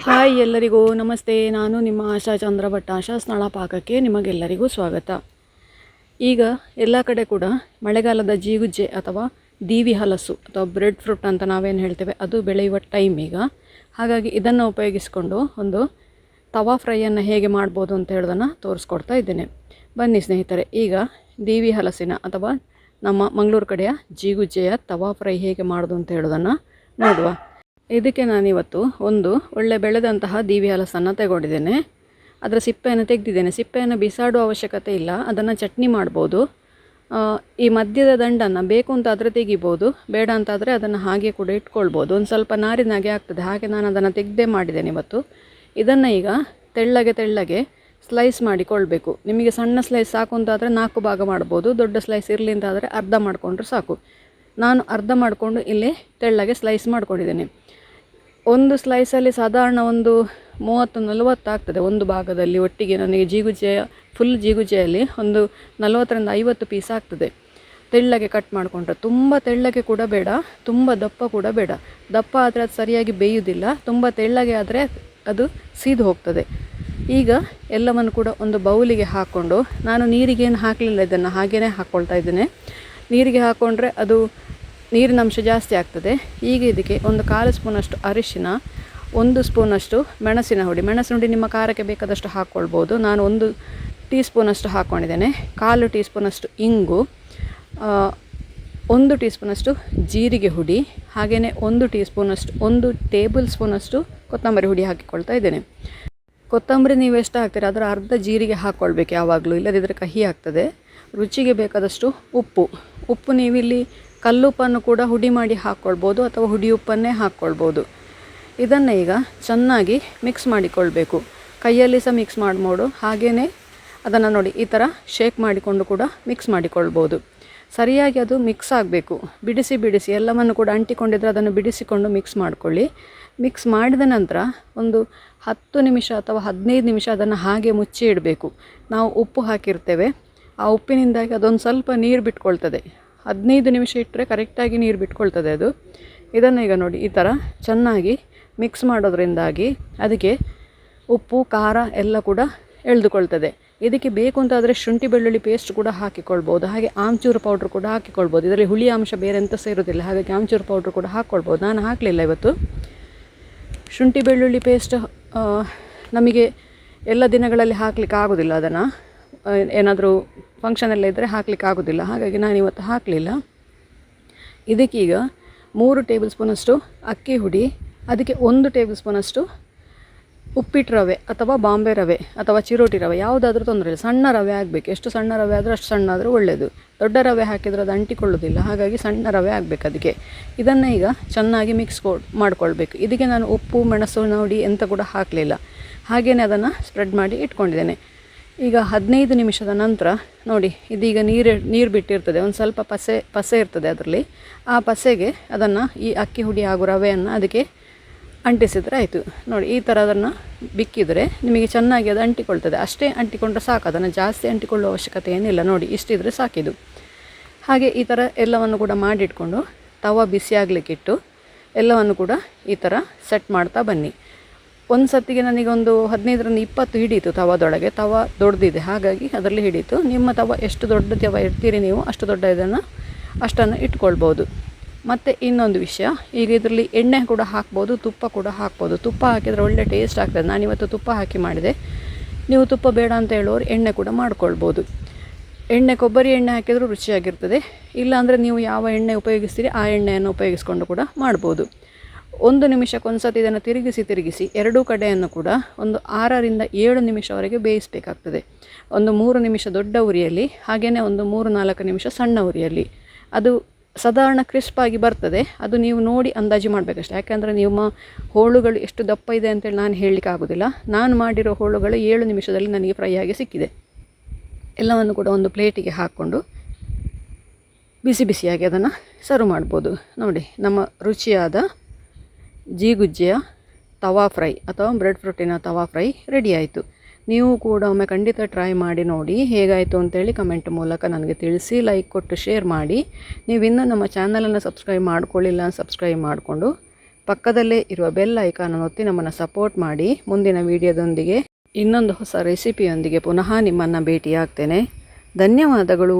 Hi ಎಲ್ಲರಿಗೂ ನಮಸ್ತೆ. ನಾನು ನಿಮ್ಮ ಆಶಾ ಚಂದ್ರಭಟ್. ಆಶಾ ಸ್ನಳ ಪಾಕಕ್ಕೆ ನಿಮಗೆಲ್ಲರಿಗೂ ಸ್ವಾಗತ. ಈಗ ಎಲ್ಲ ಕಡೆ ಕೂಡ ಮಳೆಗಾಲದ ಜೀಗುಜ್ಜೆ ಅಥವಾ ದೀವಿ ಹಲಸು ಅಥವಾ ಬ್ರೆಡ್ ಫ್ರೂಟ್ ಅಂತ ನಾವೇನು ಹೇಳ್ತೇವೆ ಅದು ಬೆಳೆಯುವ ಟೈಮ್ ಈಗ. ಹಾಗಾಗಿ ಇದನ್ನು ಉಪಯೋಗಿಸಿಕೊಂಡು ಒಂದು ತವಾ ಫ್ರೈಯನ್ನು ಹೇಗೆ ಮಾಡ್ಬೋದು ಅಂತ ಹೇಳೋದನ್ನು ತೋರಿಸ್ಕೊಡ್ತಾ ಇದ್ದೇನೆ. ಬನ್ನಿ ಸ್ನೇಹಿತರೆ, ಈಗ ದೀವಿ ಹಲಸಿನ ಅಥವಾ ನಮ್ಮ ಮಂಗಳೂರು ಕಡೆಯ ಜೀಗುಜ್ಜೆಯ ತವಾ ಫ್ರೈ ಹೇಗೆ ಮಾಡೋದು ಅಂತ ಹೇಳೋದನ್ನು ನೋಡುವ. ಇದಕ್ಕೆ ನಾನಿವತ್ತು ಒಂದು ಒಳ್ಳೆ ಬೆಳೆದಂತಹ ದೀವಿ ಹಲಸನ್ನು ತಗೊಂಡಿದ್ದೇನೆ. ಅದರ ಸಿಪ್ಪೆಯನ್ನು ತೆಗೆದಿದ್ದೇನೆ. ಸಿಪ್ಪೆಯನ್ನು ಬಿಸಾಡುವ ಅವಶ್ಯಕತೆ ಇಲ್ಲ, ಅದನ್ನು ಚಟ್ನಿ ಮಾಡ್ಬೋದು. ಈ ಮಧ್ಯದ ದಂಡನ್ನು ಬೇಕು ಅಂತಾದರೆ ತೆಗಿಬೋದು, ಬೇಡ ಅಂತಾದರೆ ಅದನ್ನು ಹಾಗೆ ಕೂಡ ಇಟ್ಕೊಳ್ಬೋದು. ಒಂದು ಸ್ವಲ್ಪ ನಾರಿನಾಗೆ ಆಗ್ತದೆ, ಹಾಗೆ ನಾನು ಅದನ್ನು ತೆಗೆದೇ ಮಾಡಿದ್ದೇನೆ ಇವತ್ತು. ಇದನ್ನು ಈಗ ತೆಳ್ಳಗೆ ಸ್ಲೈಸ್ ಮಾಡಿಕೊಳ್ಬೇಕು. ನಿಮಗೆ ಸಣ್ಣ ಸ್ಲೈಸ್ ಸಾಕು ಅಂತಾದರೆ 4 ಭಾಗ ಮಾಡ್ಬೋದು, ದೊಡ್ಡ ಸ್ಲೈಸ್ ಇರಲಿ ಅಂತಾದರೆ ಅರ್ಧ ಮಾಡಿಕೊಂಡ್ರೆ ಸಾಕು. ನಾನು ಅರ್ಧ ಮಾಡಿಕೊಂಡು ಇಲ್ಲಿ ತೆಳ್ಳಗೆ ಸ್ಲೈಸ್ ಮಾಡ್ಕೊಂಡಿದ್ದೇನೆ. ಒಂದು ಸ್ಲೈಸಲ್ಲಿ ಸಾಧಾರಣ ಒಂದು 30-40 ಆಗ್ತದೆ ಒಂದು ಭಾಗದಲ್ಲಿ. ಒಟ್ಟಿಗೆ ನನಗೆ ಫುಲ್ ಜೀಗುಜ್ಜೆಯಲ್ಲಿ ಒಂದು 40-50 ಪೀಸ್ ಆಗ್ತದೆ. ತೆಳ್ಳಗೆ ಕಟ್ ಮಾಡಿಕೊಂಡ್ರೆ, ತುಂಬ ತೆಳ್ಳಗೆ ಕೂಡ ಬೇಡ, ತುಂಬ ದಪ್ಪ ಕೂಡ ಬೇಡ. ದಪ್ಪ ಆದರೆ ಅದು ಸರಿಯಾಗಿ ಬೇಯುವುದಿಲ್ಲ, ತುಂಬ ತೆಳ್ಳಗೆ ಆದರೆ ಅದು ಸೀದು ಹೋಗ್ತದೆ. ಈಗ ಎಲ್ಲವನ್ನು ಕೂಡ ಒಂದು ಬೌಲಿಗೆ ಹಾಕ್ಕೊಂಡು, ನಾನು ನೀರಿಗೇನು ಹಾಕಲಿಲ್ಲ, ಇದನ್ನು ಹಾಗೇ ಹಾಕ್ಕೊಳ್ತಾ ಇದ್ದೇನೆ. ನೀರಿಗೆ ಹಾಕ್ಕೊಂಡ್ರೆ ಅದು ನೀರಿನ ಅಂಶ ಜಾಸ್ತಿ ಆಗ್ತದೆ. ಈಗ ಇದಕ್ಕೆ ಒಂದು 1/4 ಸ್ಪೂನಷ್ಟು ಅರಿಶಿನ, 1 ಸ್ಪೂನಷ್ಟು ಮೆಣಸಿನ ಹುಡಿ ನಿಮ್ಮ ಖಾರಕ್ಕೆ ಬೇಕಾದಷ್ಟು ಹಾಕ್ಕೊಳ್ಬೋದು. ನಾನು 1 ಟೀ ಸ್ಪೂನಷ್ಟು ಹಾಕ್ಕೊಂಡಿದ್ದೇನೆ. 1/4 ಟೀ ಸ್ಪೂನಷ್ಟು ಇಂಗು, 1 ಟೀ ಸ್ಪೂನಷ್ಟು ಜೀರಿಗೆ ಹುಡಿ, ಹಾಗೆಯೇ 1 ಟೇಬಲ್ ಸ್ಪೂನಷ್ಟು ಕೊತ್ತಂಬರಿ ಹುಡಿ ಹಾಕಿಕೊಳ್ತಾ ಇದ್ದೇನೆ. ಕೊತ್ತಂಬರಿ ನೀವು ಎಷ್ಟು ಹಾಕ್ತೀರ ಅದರ ಅರ್ಧ ಜೀರಿಗೆ ಹಾಕ್ಕೊಳ್ಬೇಕು ಯಾವಾಗಲೂ, ಇಲ್ಲದಿದ್ದರೆ ಕಹಿ ಆಗ್ತದೆ. ರುಚಿಗೆ ಬೇಕಾದಷ್ಟು ಉಪ್ಪು ನೀವಿಲ್ಲಿ ಕಲ್ಲುಪ್ಪನ್ನು ಕೂಡ ಹುಡಿ ಮಾಡಿ ಹಾಕ್ಕೊಳ್ಬೋದು ಅಥವಾ ಹುಡಿ ಉಪ್ಪನ್ನೇ ಹಾಕ್ಕೊಳ್ಬೋದು. ಇದನ್ನು ಈಗ ಚೆನ್ನಾಗಿ ಮಿಕ್ಸ್ ಮಾಡಿಕೊಳ್ಬೇಕು. ಕೈಯಲ್ಲಿ ಸಹ ಮಿಕ್ಸ್ ಮಾಡ್ಬೋದು, ಹಾಗೆಯೇ ಅದನ್ನು ನೋಡಿ ಈ ಥರ ಶೇಕ್ ಮಾಡಿಕೊಂಡು ಕೂಡ ಮಿಕ್ಸ್ ಮಾಡಿಕೊಳ್ಬೋದು. ಸರಿಯಾಗಿ ಅದು ಮಿಕ್ಸ್ ಆಗಬೇಕು. ಬಿಡಿಸಿ ಎಲ್ಲವನ್ನು ಕೂಡ ಅಂಟಿಕೊಂಡಿದ್ರೆ ಅದನ್ನು ಬಿಡಿಸಿಕೊಂಡು ಮಿಕ್ಸ್ ಮಾಡಿಕೊಳ್ಳಿ. ಮಿಕ್ಸ್ ಮಾಡಿದ ನಂತರ ಒಂದು 10 ನಿಮಿಷ ಅಥವಾ 15 ನಿಮಿಷ ಅದನ್ನು ಹಾಗೆ ಮುಚ್ಚಿ ಇಡಬೇಕು. ನಾವು ಉಪ್ಪು ಹಾಕಿರ್ತೇವೆ, ಆ ಉಪ್ಪಿನಿಂದಾಗಿ ಅದೊಂದು ಸ್ವಲ್ಪ ನೀರು ಬಿಟ್ಕೊಳ್ತದೆ. 15 ನಿಮಿಷ ಇಟ್ಟರೆ ಕರೆಕ್ಟಾಗಿ ನೀರು ಬಿಟ್ಕೊಳ್ತದೆ ಅದು. ಇದನ್ನು ಈಗ ನೋಡಿ ಈ ಥರ ಚೆನ್ನಾಗಿ ಮಿಕ್ಸ್ ಮಾಡೋದ್ರಿಂದಾಗಿ ಅದಕ್ಕೆ ಉಪ್ಪು ಖಾರ ಎಲ್ಲ ಕೂಡ ಎಳೆದುಕೊಳ್ತದೆ. ಇದಕ್ಕೆ ಬೇಕು ಅಂತಾದರೆ ಶುಂಠಿ ಬೆಳ್ಳುಳ್ಳಿ ಪೇಸ್ಟ್ ಕೂಡ ಹಾಕಿಕೊಳ್ಬೋದು, ಹಾಗೆ ಆಮ್ಚೂರು ಪೌಡ್ರ್ ಕೂಡ ಹಾಕಿಕೊಳ್ಬೋದು. ಇದರಲ್ಲಿ ಹುಳಿ ಅಂಶ ಬೇರೆ ಎಂತ ಸೇರೋದಿಲ್ಲ, ಹಾಗಾಗಿ ಆಮ್ಚೂರು ಪೌಡ್ರ್ ಕೂಡ ಹಾಕ್ಕೊಳ್ಬೋದು. ನಾನು ಹಾಕಲಿಲ್ಲ ಇವತ್ತು. ಶುಂಠಿ ಬೆಳ್ಳುಳ್ಳಿ ಪೇಸ್ಟ್ ನಮಗೆ ಎಲ್ಲ ದಿನಗಳಲ್ಲಿ ಹಾಕಲಿಕ್ಕೆ ಆಗೋದಿಲ್ಲ, ಅದನ್ನು ಏನಾದರೂ ಫಂಕ್ಷನೆಲ್ಲ ಇದ್ದರೆ ಹಾಕಲಿಕ್ಕೆ ಆಗೋದಿಲ್ಲ, ಹಾಗಾಗಿ ನಾನು ಇವತ್ತು ಹಾಕಲಿಲ್ಲ. ಇದಕ್ಕೀಗ 3 ಟೇಬಲ್ ಸ್ಪೂನಷ್ಟು ಅಕ್ಕಿ ಹುಡಿ, ಅದಕ್ಕೆ 1 ಟೇಬಲ್ ಸ್ಪೂನಷ್ಟು ಉಪ್ಪಿಟ್ಟು ರವೆ ಅಥವಾ ಬಾಂಬೆ ರವೆ ಅಥವಾ ಚಿರೋಟಿ ರವೆ, ಯಾವುದಾದ್ರೂ ತೊಂದರೆ ಇಲ್ಲ. ಸಣ್ಣ ರವೆ ಆಗಬೇಕು, ಎಷ್ಟು ಸಣ್ಣ ರವೆ ಆದರೂ ಅಷ್ಟು ಸಣ್ಣ ಆದರೂ ಒಳ್ಳೆಯದು. ದೊಡ್ಡ ರವೆ ಹಾಕಿದರೆ ಅದು ಅಂಟಿಕೊಳ್ಳೋದಿಲ್ಲ, ಹಾಗಾಗಿ ಸಣ್ಣ ರವೆ ಆಗಬೇಕು ಅದಕ್ಕೆ. ಇದನ್ನು ಈಗ ಚೆನ್ನಾಗಿ ಮಿಕ್ಸ್ ಮಾಡಿಕೊಳ್ಬೇಕು. ಇದಕ್ಕೆ ನಾನು ಉಪ್ಪು ಮೆಣಸು ನೋಡಿ ಎಂತ ಕೂಡ ಹಾಕಲಿಲ್ಲ, ಹಾಗೆಯೇ ಅದನ್ನು ಸ್ಪ್ರೆಡ್ ಮಾಡಿ ಇಟ್ಕೊಂಡಿದ್ದೇನೆ. ಈಗ 15 ನಿಮಿಷದ ನಂತರ ನೋಡಿ, ಇದೀಗ ನೀರು ಬಿಟ್ಟಿರ್ತದೆ, ಒಂದು ಸ್ವಲ್ಪ ಪಸೆ ಇರ್ತದೆ ಅದರಲ್ಲಿ. ಆ ಪಸೆಗೆ ಅದನ್ನು ಈ ಅಕ್ಕಿ ಹುಡಿ ಹಾಗೂ ರವೆಯನ್ನು ಅದಕ್ಕೆ ಅಂಟಿಸಿದರೆ ಆಯಿತು. ನೋಡಿ ಈ ಥರ ಅದನ್ನು ಬಿಕ್ಕಿದರೆ ನಿಮಗೆ ಚೆನ್ನಾಗಿ ಅದು ಅಂಟಿಕೊಳ್ತದೆ. ಅಷ್ಟೇ ಅಂಟಿಕೊಂಡ್ರೆ ಸಾಕು, ಅದನ್ನು ಜಾಸ್ತಿ ಅಂಟಿಕೊಳ್ಳುವ ಅವಶ್ಯಕತೆ ಏನಿಲ್ಲ. ನೋಡಿ ಇಷ್ಟಿದ್ರೆ ಸಾಕಿದು. ಹಾಗೆ ಈ ಥರ ಎಲ್ಲವನ್ನು ಕೂಡ ಮಾಡಿಟ್ಕೊಂಡು ತವ ಬಿಸಿ ಆಗಲಿಕ್ಕಿಟ್ಟು ಎಲ್ಲವನ್ನು ಕೂಡ ಈ ಥರ ಸೆಟ್ ಮಾಡ್ತಾ ಬನ್ನಿ. ಒಂದು ಸತಿಗೆ ನನಗೊಂದು 15-20 ಹಿಡೀತು ತವದೊಳಗೆ. ತವ ದೊಡ್ಡದಿದೆ, ಹಾಗಾಗಿ ಅದರಲ್ಲಿ ಹಿಡೀತು. ನಿಮ್ಮ ತವ ಎಷ್ಟು ದೊಡ್ಡ ತವ ಇಡ್ತೀರಿ ನೀವು, ಅಷ್ಟು ದೊಡ್ಡ ಅಷ್ಟನ್ನು ಇಟ್ಕೊಳ್ಬೋದು. ಮತ್ತು ಇನ್ನೊಂದು ವಿಷಯ, ಈಗ ಇದರಲ್ಲಿ ಎಣ್ಣೆ ಕೂಡ ಹಾಕ್ಬೋದು, ತುಪ್ಪ ಕೂಡ ಹಾಕ್ಬೋದು. ತುಪ್ಪ ಹಾಕಿದರೆ ಒಳ್ಳೆ ಟೇಸ್ಟ್ ಆಗ್ತದೆ. ನಾನಿವತ್ತು ತುಪ್ಪ ಹಾಕಿ ಮಾಡಿದೆ. ನೀವು ತುಪ್ಪ ಬೇಡ ಅಂತ ಹೇಳೋರು ಎಣ್ಣೆ ಕೂಡ ಮಾಡ್ಕೊಳ್ಬೋದು. ಕೊಬ್ಬರಿ ಎಣ್ಣೆ ಹಾಕಿದರೂ ರುಚಿಯಾಗಿರ್ತದೆ. ಇಲ್ಲಾಂದರೆ ನೀವು ಯಾವ ಎಣ್ಣೆ ಉಪಯೋಗಿಸ್ತೀರಿ ಆ ಎಣ್ಣೆಯನ್ನು ಉಪಯೋಗಿಸ್ಕೊಂಡು ಕೂಡ ಮಾಡ್ಬೋದು. 1 ನಿಮಿಷಕ್ಕೊಂದು ಸತಿ ಇದನ್ನು ತಿರುಗಿಸಿ ಎರಡೂ ಕಡೆಯನ್ನು ಕೂಡ ಒಂದು 6-7 ನಿಮಿಷವರೆಗೆ ಬೇಯಿಸಬೇಕಾಗ್ತದೆ. ಒಂದು 3 ನಿಮಿಷ ದೊಡ್ಡ ಉರಿಯಲ್ಲಿ, ಹಾಗೆಯೇ ಒಂದು 3-4 ನಿಮಿಷ ಸಣ್ಣ ಉರಿಯಲ್ಲಿ. ಅದು ಸಾಧಾರಣ ಕ್ರಿಸ್ಪಾಗಿ ಬರ್ತದೆ. ಅದು ನೀವು ನೋಡಿ ಅಂದಾಜು ಮಾಡಬೇಕಷ್ಟೆ. ಯಾಕೆಂದರೆ ನಿಮ್ಮ ಹೋಳುಗಳು ಎಷ್ಟು ದಪ್ಪ ಇದೆ ಅಂತೇಳಿ ನಾನು ಹೇಳಲಿಕ್ಕೆ ಆಗೋದಿಲ್ಲ. ನಾನು ಮಾಡಿರೋ ಹೋಳುಗಳು 7 ನಿಮಿಷದಲ್ಲಿ ನನಗೆ ಫ್ರೈ ಆಗಿ ಸಿಕ್ಕಿದೆ. ಎಲ್ಲವನ್ನು ಕೂಡ ಒಂದು ಪ್ಲೇಟಿಗೆ ಹಾಕ್ಕೊಂಡು ಬಿಸಿಯಾಗಿ ಅದನ್ನು ಸರ್ವ್ ಮಾಡ್ಬೋದು. ನೋಡಿ ನಮ್ಮ ರುಚಿಯಾದ ಜೀಗುಜ್ಜೆಯ ತವಾ ಫ್ರೈ ಅಥವಾ ಬ್ರೆಡ್ ಫ್ರೂಟಿನ ತವಾ ಫ್ರೈ ರೆಡಿ ಆಯಿತು. ನೀವು ಕೂಡ ಒಮ್ಮೆ ಖಂಡಿತ ಟ್ರೈ ಮಾಡಿ ನೋಡಿ ಹೇಗಾಯಿತು ಅಂತೇಳಿ ಕಮೆಂಟ್ ಮೂಲಕ ನನಗೆ ತಿಳಿಸಿ. ಲೈಕ್ ಕೊಟ್ಟು ಶೇರ್ ಮಾಡಿ. ನೀವಿನ್ನೂ ನಮ್ಮ ಚಾನಲನ್ನು ಸಬ್ಸ್ಕ್ರೈಬ್ ಮಾಡ್ಕೊಳ್ಳಿಲ್ಲ, ಸಬ್ಸ್ಕ್ರೈಬ್ ಮಾಡಿಕೊಂಡು ಪಕ್ಕದಲ್ಲೇ ಇರುವ ಬೆಲ್ ಐಕಾನ್ ಒತ್ತಿ ನಮ್ಮನ್ನು ಸಪೋರ್ಟ್ ಮಾಡಿ. ಮುಂದಿನ ವಿಡಿಯೋದೊಂದಿಗೆ ಇನ್ನೊಂದು ಹೊಸ ರೆಸಿಪಿಯೊಂದಿಗೆ ಪುನಃ ನಿಮ್ಮನ್ನು ಭೇಟಿಯಾಗ್ತೇನೆ. ಧನ್ಯವಾದಗಳು.